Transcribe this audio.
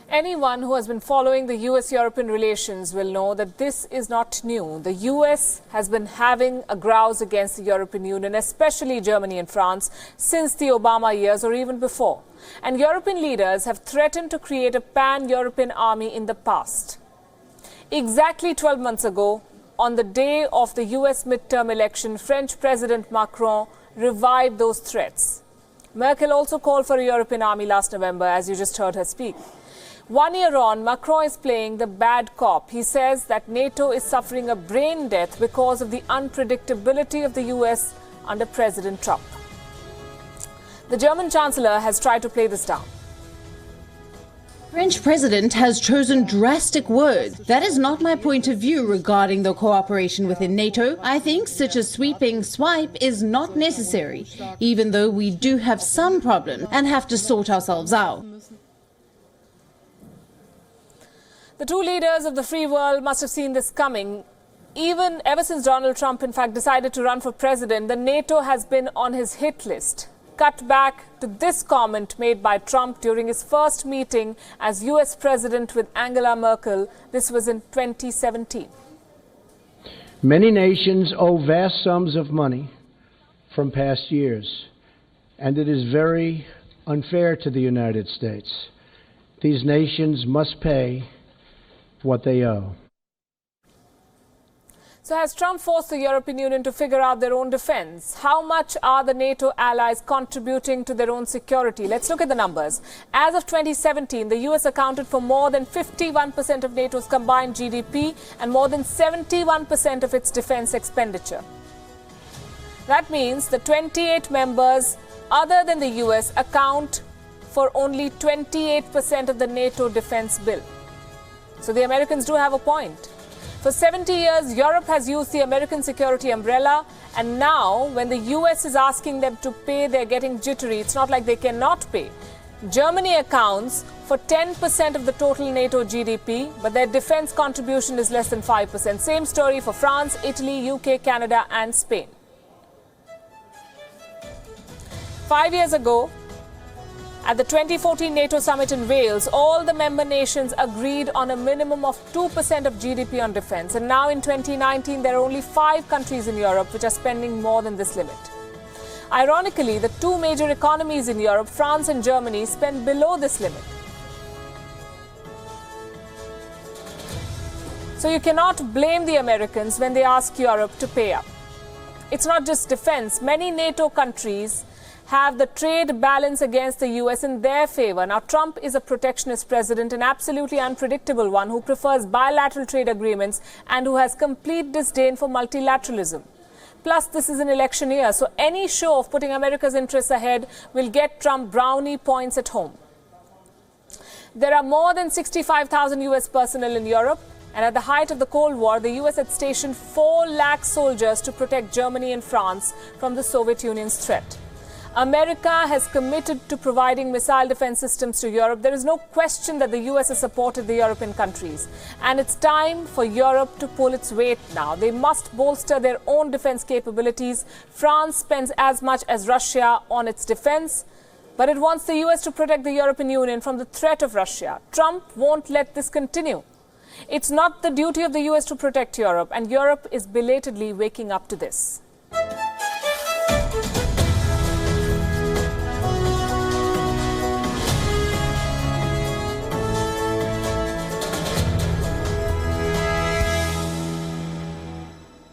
Anyone who has been following the US-European relations will know that this is not new. The US has been having a grouse against the European Union, especially Germany and France, since the Obama years or even before. And European leaders have threatened to create a pan-European army in the past. Exactly 12 months ago, on the day of the US midterm election, French President Macron revived those threats. Merkel also called for a European army last November, as you just heard her speak. 1 year on, Macron is playing the bad cop. He says that NATO is suffering a brain death because of the unpredictability of the US under President Trump. The German Chancellor has tried to play this down. French president has chosen drastic words. That is not my point of view regarding the cooperation within NATO. I think such a sweeping swipe is not necessary, even though we do have some problems and have to sort ourselves out. The two leaders of the free world must have seen this coming. Even ever since Donald Trump, in fact, decided to run for president, the NATO has been on his hit list. Cut back to this comment made by Trump during his first meeting as US President with Angela Merkel. This was in 2017. Many nations owe vast sums of money from past years, and it is very unfair to the United States. These nations must pay what they owe. So has Trump forced the European Union to figure out their own defense? How much are the NATO allies contributing to their own security? Let's look at the numbers. As of 2017, the US accounted for more than 51% of NATO's combined GDP and more than 71% of its defense expenditure. That means the 28 members other than the US account for only 28% of the NATO defense bill. So the Americans do have a point. For 70 years, Europe has used the American security umbrella, and now when the US is asking them to pay, they're getting jittery. It's not like they cannot pay. Germany accounts for 10% of the total NATO GDP, but their defense contribution is less than 5%. Same story for France, Italy, UK, Canada, and Spain. 5 years ago, at the 2014 NATO summit in Wales, all the member nations agreed on a minimum of 2% of GDP on defense. And now in 2019, there are only 5 countries in Europe which are spending more than this limit. Ironically, the two major economies in Europe, France and Germany, spend below this limit. So you cannot blame the Americans when they ask Europe to pay up. It's not just defense. Many NATO countries have the trade balance against the US in their favor. Now, Trump is a protectionist president, an absolutely unpredictable one who prefers bilateral trade agreements and who has complete disdain for multilateralism. Plus, this is an election year, so any show of putting America's interests ahead will get Trump brownie points at home. There are more than 65,000 US personnel in Europe, and at the height of the Cold War, the US had stationed 4 lakh soldiers to protect Germany and France from the Soviet Union's threat. America has committed to providing missile defense systems to Europe. There is no question that the US has supported the European countries. And it's time for Europe to pull its weight now. They must bolster their own defense capabilities. France spends as much as Russia on its defense, but it wants the US to protect the European Union from the threat of Russia. Trump won't let this continue. It's not the duty of the US to protect Europe, and Europe is belatedly waking up to this.